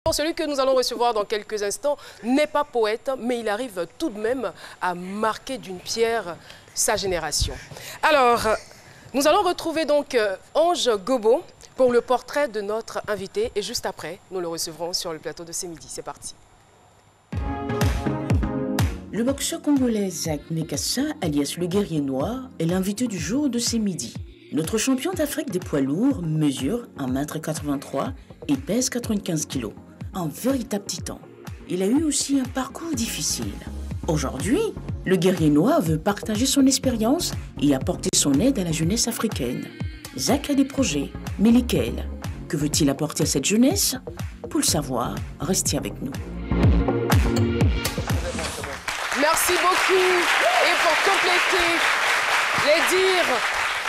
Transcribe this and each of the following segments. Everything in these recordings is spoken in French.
Celui que nous allons recevoir dans quelques instants n'est pas poète, mais il arrive tout de même à marquer d'une pierre sa génération. Alors, nous allons retrouver donc Ange Gobo pour le portrait de notre invité. Et juste après, nous le recevrons sur le plateau de C'est Midi. C'est parti. Le boxeur congolais Zak Mekassa, alias le guerrier noir, est l'invité du jour de C'est Midi. Notre champion d'Afrique des poids lourds mesure 1,83 m et pèse 95 kg. Un véritable titan. Il a eu aussi un parcours difficile. Aujourd'hui, le guerrier noir veut partager son expérience et apporter son aide à la jeunesse africaine. Zak a des projets, mais lesquels? Que veut-il apporter à cette jeunesse? Pour le savoir, restez avec nous. Merci beaucoup. Et pour compléter les dires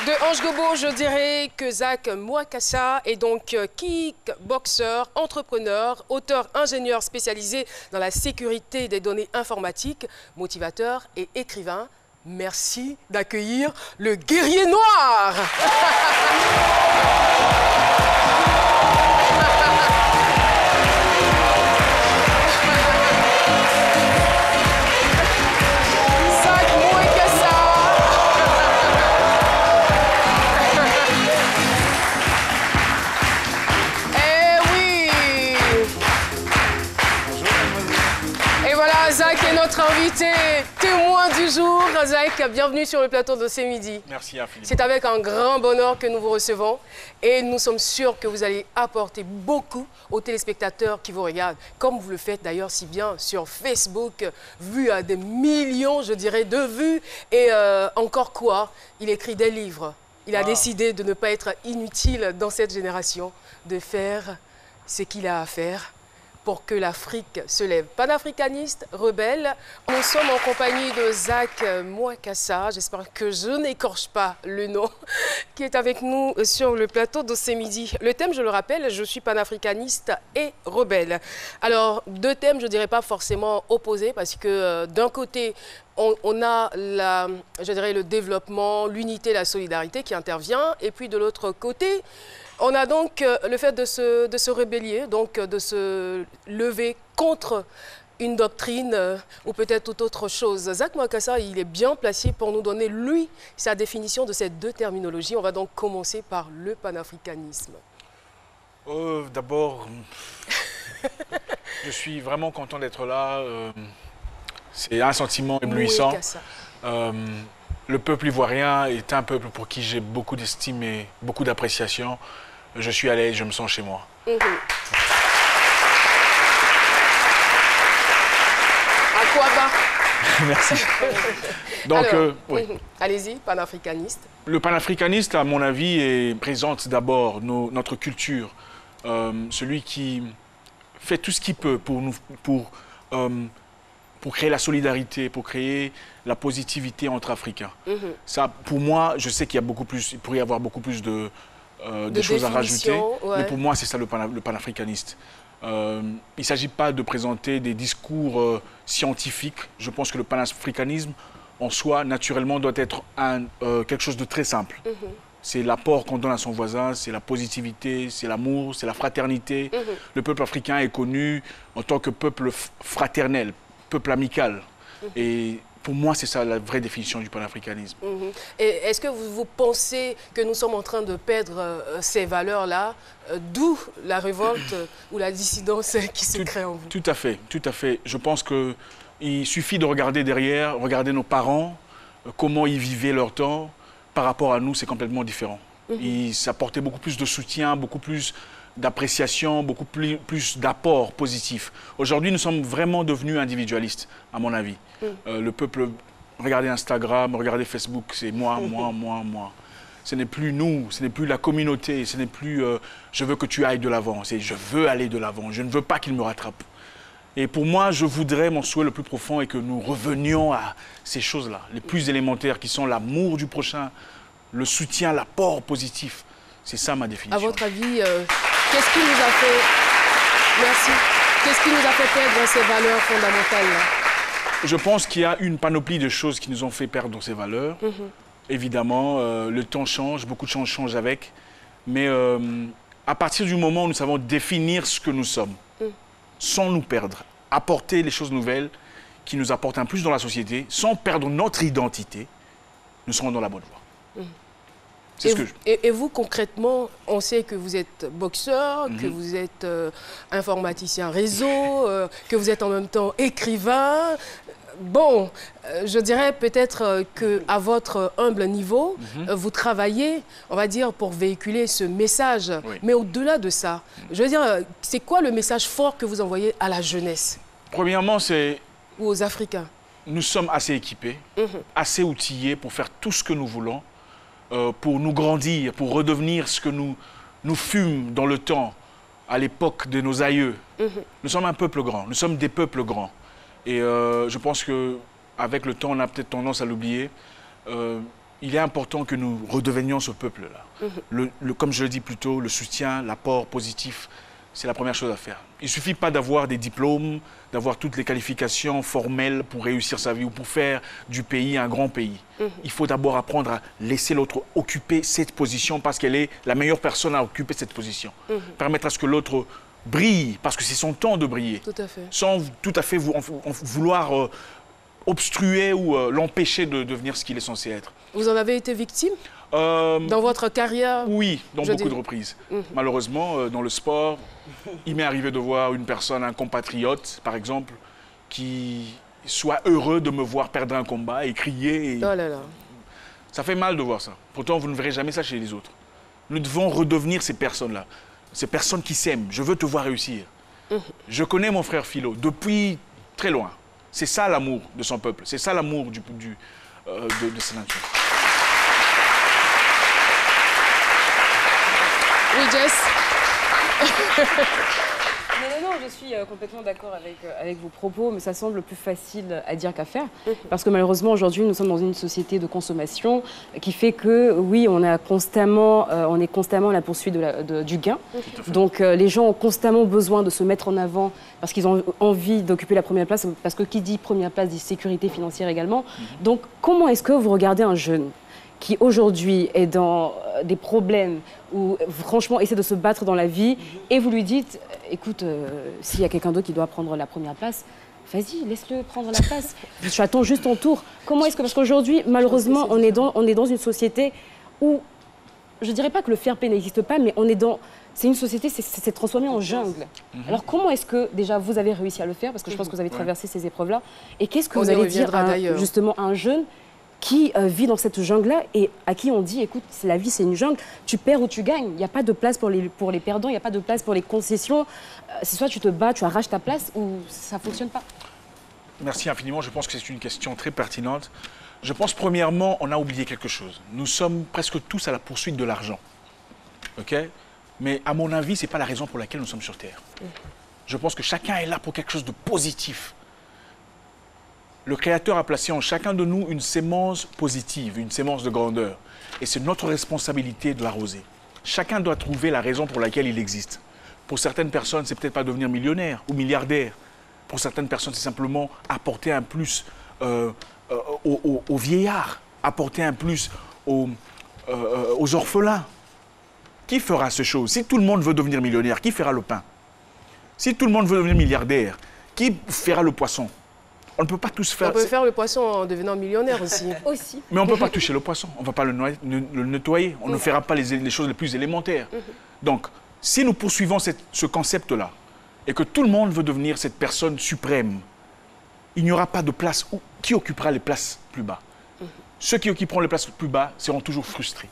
de Ange Gobo, je dirais que Zak Mekassa est donc kickboxer, entrepreneur, auteur, ingénieur spécialisé dans la sécurité des données informatiques, motivateur et écrivain. Merci d'accueillir le guerrier noir. Zak est notre invité, témoin du jour. Zak, bienvenue sur le plateau de C'est Midi. Merci infiniment. C'est avec un grand bonheur que nous vous recevons et nous sommes sûrs que vous allez apporter beaucoup aux téléspectateurs qui vous regardent, comme vous le faites d'ailleurs si bien sur Facebook, vu à des millions, je dirais, de vues. Et encore quoi, il écrit des livres. Il a décidé de ne pas être inutile dans cette génération, de faire ce qu'il a à faire pour que l'Afrique se lève. Panafricaniste, rebelle. Nous sommes en compagnie de Zak Mekassa, j'espère que je n'écorche pas le nom, qui est avec nous sur le plateau de C'est Midi. Le thème, je le rappelle, je suis panafricaniste et rebelle. Alors, deux thèmes, je ne dirais pas forcément opposés, parce que d'un côté, on a je dirais, le développement, l'unité, la solidarité qui intervient, et puis de l'autre côté, on a donc le fait de se rébeller, donc de se lever contre une doctrine ou peut-être toute autre chose. Zak Mekassa, il est bien placé pour nous donner, lui, sa définition de ces deux terminologies. On va donc commencer par le panafricanisme. D'abord, je suis vraiment content d'être là. C'est un sentiment éblouissant. Le peuple ivoirien est un peuple pour qui j'ai beaucoup d'estime et beaucoup d'appréciation. Je suis à l'aise, je me sens chez moi. À quoi bas? Merci. Donc, oui. Allez-y, panafricaniste. Le panafricaniste, à mon avis, présente d'abord notre culture. Celui qui fait tout ce qu'il peut pour créer la solidarité, pour créer la positivité entre Africains. Ça, pour moi, je sais qu'il y a beaucoup plus, il pourrait y avoir beaucoup plus de choses à rajouter, mais pour moi, c'est ça le panafricaniste. Il ne s'agit pas de présenter des discours scientifiques. Je pense que le panafricanisme, en soi, naturellement, doit être quelque chose de très simple. C'est l'apport qu'on donne à son voisin, c'est la positivité, c'est l'amour, c'est la fraternité. Le peuple africain est connu en tant que peuple fraternel, peuple amical. Et pour moi, c'est ça la vraie définition du panafricanisme. Et est-ce que vous pensez que nous sommes en train de perdre ces valeurs-là, d'où la révolte ou la dissidence qui se crée en vous? Tout à fait, tout à fait. Je pense qu'il suffit de regarder derrière, regarder nos parents, comment ils vivaient leur temps. Par rapport à nous, c'est complètement différent. Ils apportaient beaucoup plus de soutien, beaucoup plus d'appréciation, beaucoup plus d'apports positifs. Aujourd'hui, nous sommes vraiment devenus individualistes, à mon avis. Le peuple, regardez Instagram, regardez Facebook, c'est moi, moi, moi, moi. Ce n'est plus nous, ce n'est plus la communauté, ce n'est plus je veux que tu ailles de l'avant, c'est je veux aller de l'avant, je ne veux pas qu'il me rattrape. Et pour moi, je voudrais, mon souhait le plus profond est que nous revenions à ces choses-là, les plus élémentaires qui sont l'amour du prochain, le soutien, l'apport positif. C'est ça ma définition. À votre avis, qu'est-ce qui nous a fait... Merci. Qu'est-ce qui nous a fait perdre ces valeurs fondamentales-là? Je pense qu'il y a une panoplie de choses qui nous ont fait perdre ces valeurs. Évidemment, le temps change, beaucoup de choses changent avec. Mais à partir du moment où nous savons définir ce que nous sommes, sans nous perdre, apporter les choses nouvelles qui nous apportent un plus dans la société, sans perdre notre identité, nous serons dans la bonne voie. Et vous, concrètement, on sait que vous êtes boxeur, que vous êtes informaticien réseau, que vous êtes en même temps écrivain. Bon, je dirais peut-être qu'à votre humble niveau, vous travaillez, on va dire, pour véhiculer ce message. Oui. Mais au-delà de ça, je veux dire, c'est quoi le message fort que vous envoyez à la jeunesse Premièrement, c'est... ou aux Africains? Nous sommes assez équipés, assez outillés pour faire tout ce que nous voulons, pour nous grandir, pour redevenir ce que nous fûmes dans le temps, à l'époque de nos aïeux. Nous sommes un peuple grand, nous sommes des peuples grands. Et je pense qu'avec le temps, on a peut-être tendance à l'oublier. Il est important que nous redevenions ce peuple-là. Comme je le dis plus tôt, le soutien, l'apport positif, c'est la première chose à faire. Il ne suffit pas d'avoir des diplômes, d'avoir toutes les qualifications formelles pour réussir sa vie ou pour faire du pays un grand pays. Il faut d'abord apprendre à laisser l'autre occuper cette position parce qu'elle est la meilleure personne à occuper cette position. Permettre à ce que l'autre brille parce que c'est son temps de briller. Tout à fait. Sans tout à fait vouloir obstruer ou l'empêcher de devenir ce qu'il est censé être. Vous en avez été victime dans votre carrière? Oui, dans beaucoup de reprises. Malheureusement, dans le sport, il m'est arrivé de voir une personne, un compatriote, par exemple, qui soit heureux de me voir perdre un combat et crier. Oh là là. Ça fait mal de voir ça. Pourtant, vous ne verrez jamais ça chez les autres. Nous devons redevenir ces personnes-là, ces personnes qui s'aiment. Je veux te voir réussir. Je connais mon frère Philo depuis très loin. C'est ça l'amour de son peuple. C'est ça l'amour de sa nation. Oui, Jess. Non, je suis complètement d'accord avec vos propos, mais ça semble plus facile à dire qu'à faire. Parce que malheureusement, aujourd'hui, nous sommes dans une société de consommation qui fait que, oui, on est constamment à la poursuite du gain. Donc, les gens ont constamment besoin de se mettre en avant parce qu'ils ont envie d'occuper la première place, parce que qui dit première place dit sécurité financière également. Donc, comment est-ce que vous regardez un jeune qui aujourd'hui est dans des problèmes ou franchement essaie de se battre dans la vie et vous lui dites, écoute, s'il y a quelqu'un d'autre qui doit prendre la première place, vas-y, laisse-le prendre la place. Tu attends juste ton tour. Comment est-ce que... Parce qu'aujourd'hui, malheureusement, on est dans une société où, je ne dirais pas que le fair play n'existe pas, mais on est dans... C'est une société, c'est transformé en jungle. Alors comment est-ce que déjà vous avez réussi à le faire? Parce que je pense que vous avez traversé ces épreuves-là. Et qu'est-ce que vous allez dire justement à un jeune qui vit dans cette jungle-là et à qui on dit, écoute, la vie c'est une jungle, tu perds ou tu gagnes. Il n'y a pas de place pour les perdants, il n'y a pas de place pour les concessions. C'est soit tu te bats, tu arraches ta place ou ça ne fonctionne pas. Merci infiniment, je pense que c'est une question très pertinente. Je pense premièrement, on a oublié quelque chose. Nous sommes presque tous à la poursuite de l'argent. OK? Mais à mon avis, ce n'est pas la raison pour laquelle nous sommes sur Terre. Je pense que chacun est là pour quelque chose de positif. Le Créateur a placé en chacun de nous une sémence positive, une sémence de grandeur. Et c'est notre responsabilité de l'arroser. Chacun doit trouver la raison pour laquelle il existe. Pour certaines personnes, c'est peut-être pas devenir millionnaire ou milliardaire. Pour certaines personnes, c'est simplement apporter un plus aux vieillards, apporter un plus aux orphelins. Qui fera ces choses? Si tout le monde veut devenir millionnaire, qui fera le pain? Si tout le monde veut devenir milliardaire, qui fera le poisson? On ne peut pas tous faire... On peut faire le poisson en devenant millionnaire aussi. Mais on ne peut pas toucher le poisson. On ne va pas le nettoyer. On ne fera pas les choses les plus élémentaires. Donc, si nous poursuivons ce concept-là et que tout le monde veut devenir cette personne suprême, il n'y aura pas de place qui occupera les places plus bas. Ceux qui occuperont les places plus bas seront toujours frustrés.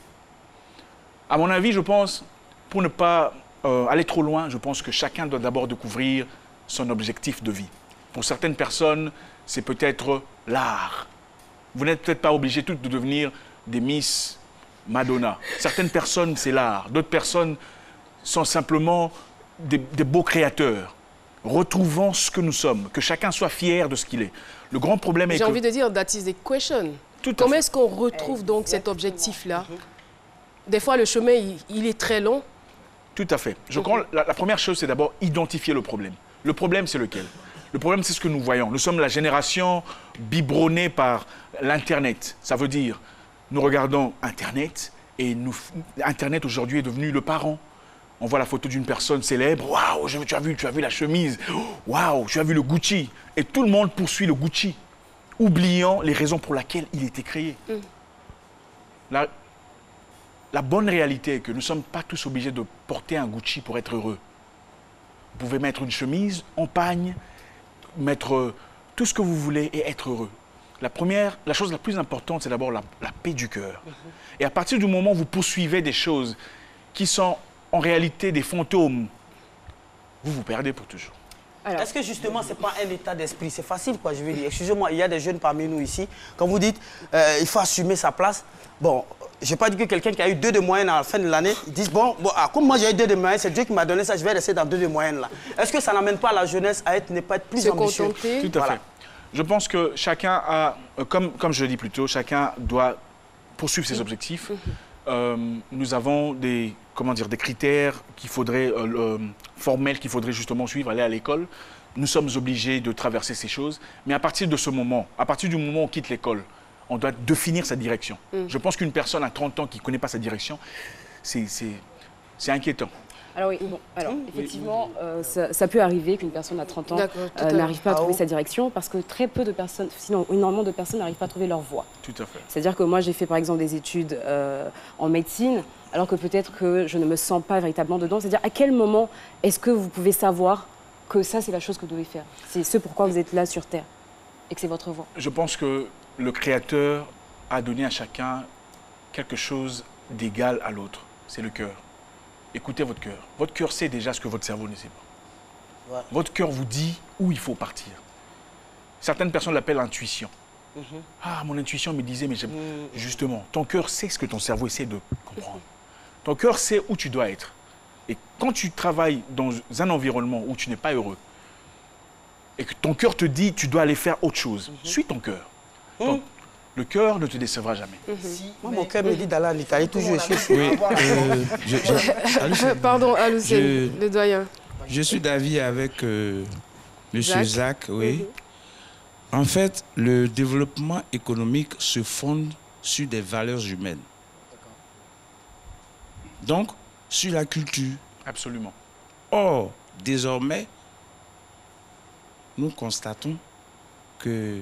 À mon avis, je pense, pour ne pas aller trop loin, je pense que chacun doit d'abord découvrir son objectif de vie. Pour certaines personnes, c'est peut-être l'art. Vous n'êtes peut-être pas obligés toutes de devenir des Miss Madonna. Certaines personnes, c'est l'art. D'autres personnes sont simplement des beaux créateurs. Retrouvons ce que nous sommes, que chacun soit fier de ce qu'il est. Le grand problème est que... J'ai envie de dire, that is the question. Comment est-ce qu'on retrouve donc cet objectif-là? Des fois, le chemin, il est très long. Tout à fait. Je crois que la première chose, c'est d'abord identifier le problème. Le problème, c'est lequel? Le problème, c'est ce que nous voyons. Nous sommes la génération biberonnée par l'Internet. Ça veut dire, nous regardons Internet et Internet aujourd'hui est devenu le parent. on voit la photo d'une personne célèbre. Waouh, tu as vu la chemise. Waouh, tu as vu le Gucci. Et tout le monde poursuit le Gucci, oubliant les raisons pour lesquelles il était créé. La bonne réalité est que nous ne sommes pas tous obligés de porter un Gucci pour être heureux. Vous pouvez mettre une chemise en pagne, mettre tout ce que vous voulez et être heureux. La chose la plus importante, c'est d'abord la paix du cœur. Et à partir du moment où vous poursuivez des choses qui sont en réalité des fantômes, vous vous perdez pour toujours. Est-ce que justement, ce n'est pas un état d'esprit? C'est facile, quoi, je veux dire. Excusez-moi, il y a des jeunes parmi nous ici. Quand vous dites il faut assumer sa place, bon, je n'ai pas dit que quelqu'un qui a eu 2 de moyenne à la fin de l'année, il dise bon comme moi j'ai eu 2 de moyenne, c'est Dieu qui m'a donné ça, je vais rester dans 2 de moyenne là. Est-ce que ça n'amène pas la jeunesse à ne pas être plus ambitieux? Tout à fait. Je pense que chacun a, comme je l'ai dit plus tôt, chacun doit poursuivre ses objectifs. Nous avons des critères formels qu'il faudrait justement suivre, aller à l'école. Nous sommes obligés de traverser ces choses. Mais à partir de ce moment, à partir du moment où on quitte l'école, on doit définir sa direction. Je pense qu'une personne à 30 ans qui ne connaît pas sa direction, c'est inquiétant. Alors oui, effectivement, ça peut arriver qu'une personne à 30 ans n'arrive pas à trouver sa direction parce que très peu de personnes, sinon énormément de personnes n'arrivent pas à trouver leur voie. Tout à fait. C'est-à-dire que moi j'ai fait par exemple des études en médecine alors que peut-être que je ne me sens pas véritablement dedans. C'est-à-dire à quel moment est-ce que vous pouvez savoir que ça c'est la chose que vous devez faire? C'est ce pourquoi vous êtes là sur Terre et que c'est votre voie. Je pense que le Créateur a donné à chacun quelque chose d'égal à l'autre. C'est le cœur. Écoutez votre cœur. Votre cœur sait déjà ce que votre cerveau ne sait pas. Ouais. Votre cœur vous dit où il faut partir. Certaines personnes l'appellent l'intuition. Ah, mon intuition me disait, mais justement, ton cœur sait ce que ton cerveau essaie de comprendre. Ton cœur sait où tu dois être. Et quand tu travailles dans un environnement où tu n'es pas heureux, et que ton cœur te dit, tu dois aller faire autre chose, suis ton cœur. Le cœur ne te décevra jamais. Moi, mon cœur me dit d'aller en Italie, toujours ici. Oui, pardon, Aloussène, le doyen. Je suis d'avis avec M. Zach, oui. En fait, le développement économique se fonde sur des valeurs humaines. Donc, sur la culture. Absolument. Or, désormais, nous constatons que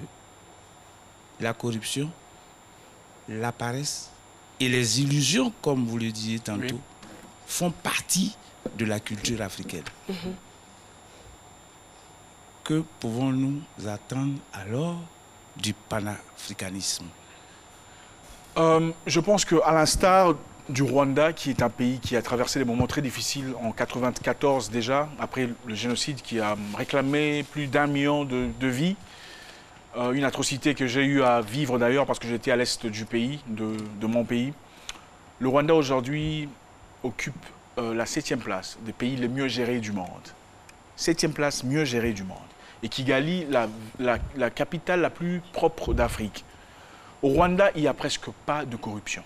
la corruption, la paresse et les illusions, comme vous le disiez tantôt, font partie de la culture africaine. Que pouvons-nous attendre alors du panafricanisme? Je pense qu'à l'instar du Rwanda, qui est un pays qui a traversé des moments très difficiles en 1994 déjà, après le génocide qui a réclamé plus d'1 million de vies, une atrocité que j'ai eu à vivre d'ailleurs parce que j'étais à l'est du pays, de mon pays. Le Rwanda aujourd'hui occupe la 7e place des pays les mieux gérés du monde. 7e place mieux gérée du monde. Et Kigali, la capitale la plus propre d'Afrique. Au Rwanda, il n'y a presque pas de corruption.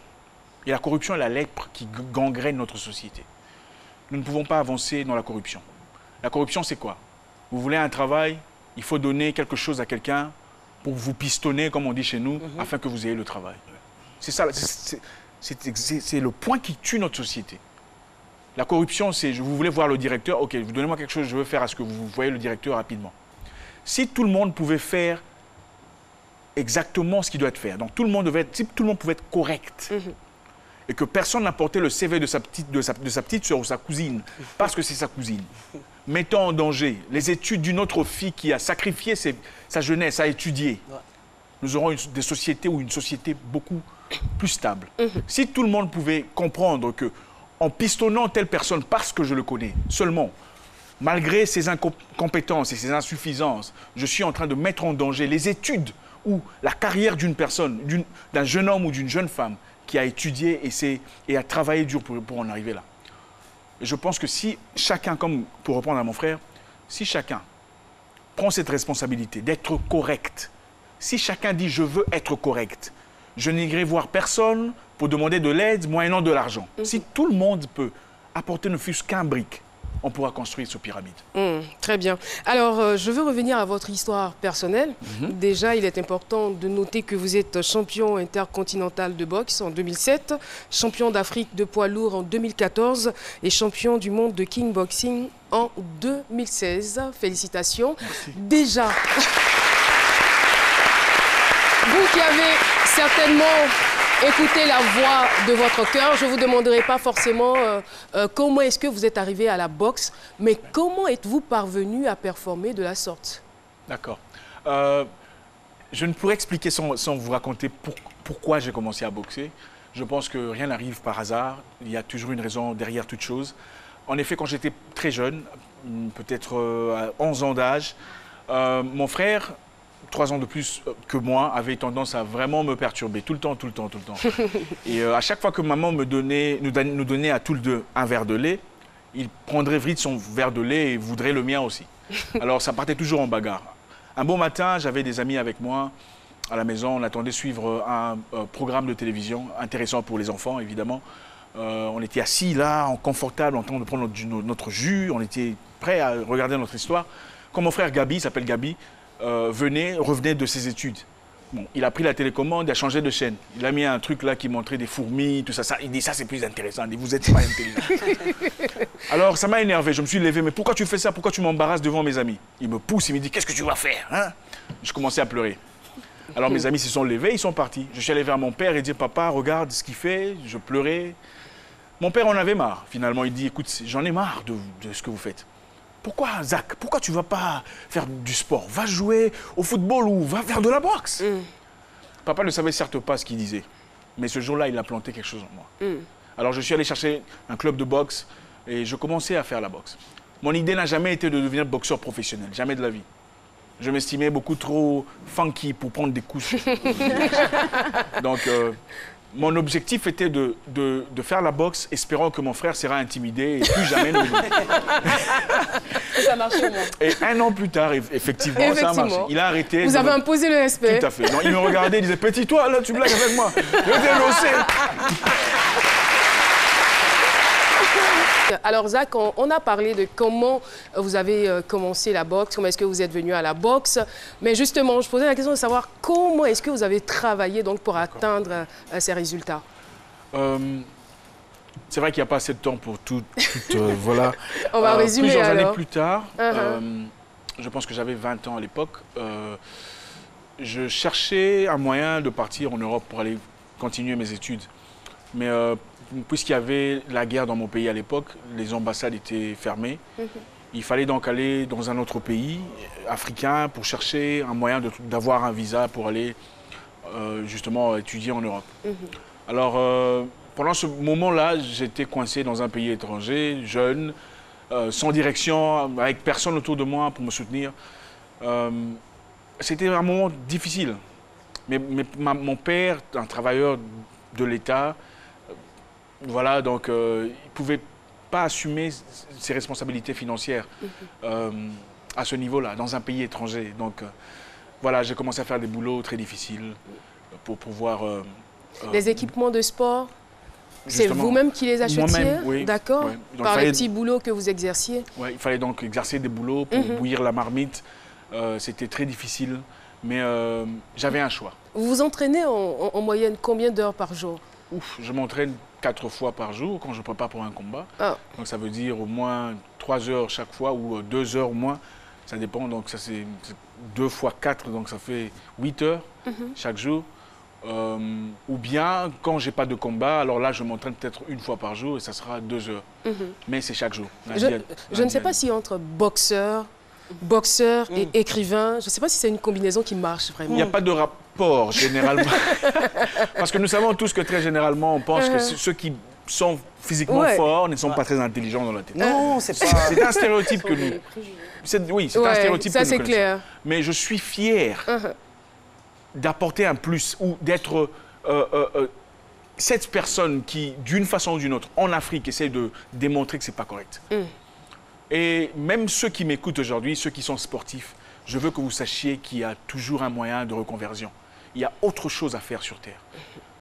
Et la corruption est la lèpre qui gangrène notre société. Nous ne pouvons pas avancer dans la corruption. La corruption, c'est quoi? Vous voulez un travail, il faut donner quelque chose à quelqu'un pour vous pistonner, comme on dit chez nous, afin que vous ayez le travail. C'est ça, c'est le point qui tue notre société. La corruption, c'est vous voulez voir le directeur, ok, vous donnez-moi quelque chose, je veux faire à ce que vous voyez le directeur rapidement. Si tout le monde pouvait faire exactement ce qu'il doit être fait, donc si tout le monde pouvait être correct, et que personne n'apportait le CV de sa petite soeur ou sa cousine, parce que c'est sa cousine, mettant en danger les études d'une autre fille qui a sacrifié sa jeunesse à étudier, nous aurons des sociétés ou une société beaucoup plus stable. Si tout le monde pouvait comprendre que en pistonnant telle personne parce que je le connais seulement, malgré ses incompétences et ses insuffisances, je suis en train de mettre en danger les études ou la carrière d'une personne, d'un jeune homme ou d'une jeune femme qui a étudié et a travaillé dur pour en arriver là. Et je pense que si chacun, comme pour reprendre à mon frère, si chacun prend cette responsabilité d'être correct, si chacun dit « je veux être correct », je n'irai voir personne pour demander de l'aide moyennant de l'argent. Si tout le monde peut apporter ne fût-ce qu'un brick, on pourra construire cette pyramide. Très bien. Alors, je veux revenir à votre histoire personnelle. Déjà, il est important de noter que vous êtes champion intercontinental de boxe en 2007, champion d'Afrique de poids lourd en 2014 et champion du monde de kickboxing en 2016. Félicitations. Merci. Déjà, vous qui avez certainement écouté la voix de votre cœur, je ne vous demanderai pas forcément comment est-ce que vous êtes arrivé à la boxe, mais comment êtes-vous parvenu à performer de la sorte? D'accord. Je ne pourrais expliquer sans vous raconter pourquoi j'ai commencé à boxer. Je pense que rien n'arrive par hasard. Il y a toujours une raison derrière toute chose. En effet, quand j'étais très jeune, peut-être à 11 ans d'âge, mon frère, 3 ans de plus que moi, avait tendance à vraiment me perturber tout le temps. Et à chaque fois que maman nous donnait à tous les deux un verre de lait, il prendrait vite son verre de lait et voudrait le mien aussi. Alors ça partait toujours en bagarre. Un bon matin, j'avais des amis avec moi à la maison. On attendait suivre un programme de télévision intéressant pour les enfants, évidemment. On était assis là, en confortable, en train de prendre notre jus. On était prêts à regarder notre histoire. Quand mon frère Gabi, il s'appelle Gabi, revenait de ses études. Bon, il a pris la télécommande, il a changé de chaîne. Il a mis un truc là qui montrait des fourmis, tout ça. Il dit ça c'est plus intéressant. Il dit vous n'êtes pas intelligent. Alors ça m'a énervé. Je me suis levé. Mais pourquoi tu fais ça? Pourquoi tu m'embarrasses devant mes amis? Il me pousse, il me dit qu'est-ce que tu vas faire hein? Je commençais à pleurer. Alors mes amis se sont levés, ils sont partis. Je suis allé vers mon père et dit papa regarde ce qu'il fait. Je pleurais. Mon père en avait marre. Finalement il dit écoute j'en ai marre de ce que vous faites. Pourquoi, Zach? Pourquoi tu ne vas pas faire du sport? Va jouer au football ou va faire de la boxe. Papa ne savait certes pas ce qu'il disait. Mais ce jour-là, il a planté quelque chose en moi. Alors, je suis allé chercher un club de boxe et je commençais à faire la boxe. Mon idée n'a jamais été de devenir boxeur professionnel. Jamais de la vie. Je m'estimais beaucoup trop funky pour prendre des coups. Donc, mon objectif était de faire la boxe, espérant que mon frère sera intimidé et plus jamais ne... Ça marchait au moins. Et un an plus tard, effectivement, ça a marché. Il a arrêté. Vous avez imposé le respect. Tout à fait. Non, il me regardait, il disait, petit toi, là, tu blagues avec moi. Je dénonçais. Alors Zach, on a parlé de comment vous avez commencé la boxe, comment est-ce que vous êtes venu à la boxe. Mais justement, je posais la question de savoir comment est-ce que vous avez travaillé donc, pour atteindre ces résultats. C'est vrai qu'il n'y a pas assez de temps pour tout voilà. On va résumer plusieurs alors. Années plus tard, je pense que j'avais 20 ans à l'époque, je cherchais un moyen de partir en Europe pour aller continuer mes études. Mais puisqu'il y avait la guerre dans mon pays à l'époque, les ambassades étaient fermées. Il fallait donc aller dans un autre pays africain pour chercher un moyen d'avoir un visa pour aller justement étudier en Europe. Alors, pendant ce moment-là, j'étais coincé dans un pays étranger, jeune, sans direction, avec personne autour de moi pour me soutenir. C'était un moment difficile. Mais mon père, un travailleur de l'État, voilà, donc il ne pouvait pas assumer ses responsabilités financières à ce niveau-là, dans un pays étranger. Donc voilà, j'ai commencé à faire des boulots très difficiles pour pouvoir... les équipements de sport, c'est vous-même qui les achetiez? Oui. D'accord. Ouais. Par les petits boulots que vous exerciez? Oui, il fallait donc exercer des boulots pour bouillir la marmite. C'était très difficile, mais j'avais un choix. Vous vous entraînez en moyenne combien d'heures par jour? Je m'entraîne 4 fois par jour quand je prépare pour un combat. Donc ça veut dire au moins 3 heures chaque fois ou 2 heures au moins. Ça dépend, donc ça c'est 2 fois 4, donc ça fait 8 heures chaque jour. Ou bien, quand je n'ai pas de combat, alors là, je m'entraîne peut-être 1 fois par jour et ça sera 2 heures. Mais c'est chaque jour. Je ne sais pas si entre boxeur et écrivain, je ne sais pas si c'est une combinaison qui marche vraiment. Il n'y a pas de rapport, généralement. Parce que nous savons tous que très généralement, on pense que ceux qui sont physiquement forts ne sont pas très intelligents dans la tête. Non, c'est pas... C'est un stéréotype que nous... Oui, c'est un stéréotype que nous ça c'est clair. Mais je suis fier d'apporter un plus ou d'être cette personne qui, d'une façon ou d'une autre, en Afrique, essaie de démontrer que ce n'est pas correct. Et même ceux qui m'écoutent aujourd'hui, ceux qui sont sportifs, je veux que vous sachiez qu'il y a toujours un moyen de reconversion. Il y a autre chose à faire sur Terre.